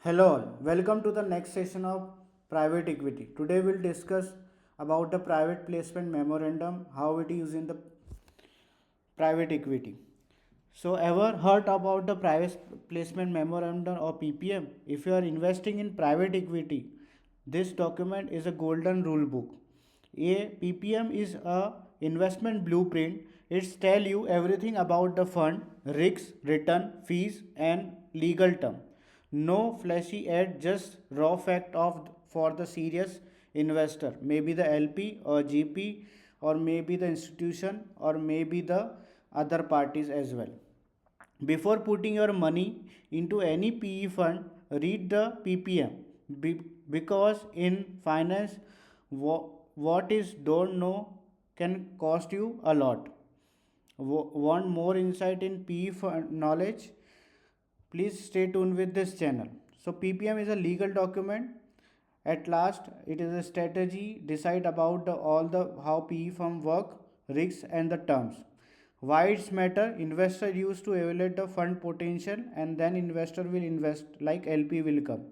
Hello all, welcome to the next session of private equity. Today we'll discuss about the private placement memorandum, how it is in the private equity. So ever heard about the private placement memorandum or PPM? If you are investing in private equity, this document is a golden rule book. A PPM is a investment blueprint. It's tell you everything about the fund, risks, return, fees and legal term. No flashy ad, just raw fact of for the serious investor, maybe the LP or GP or maybe the institution or maybe the other parties as well. Before putting your money into any PE fund, read the PPM because in finance, what is don't know can cost you a lot. Want more insight in PE fund knowledge? Please stay tuned with this channel. So PPM is a legal document. At last, it is a strategy decide about all the how PE firm work, risks and the terms. Why it's matter? Investor used to evaluate the fund potential and then investor will invest like LP will come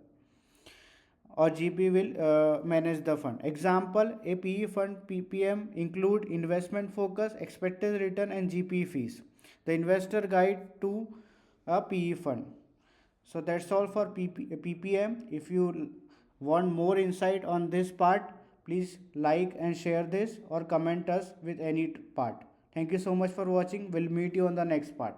or GP will manage the fund. Example, a PE fund PPM include investment focus, expected return and GP fees. The investor guide to a PE fund. So that's all for PPM. If you want more insight on this part, please like and share this or comment us with any part. Thank you so much for watching. We'll meet you on the next part.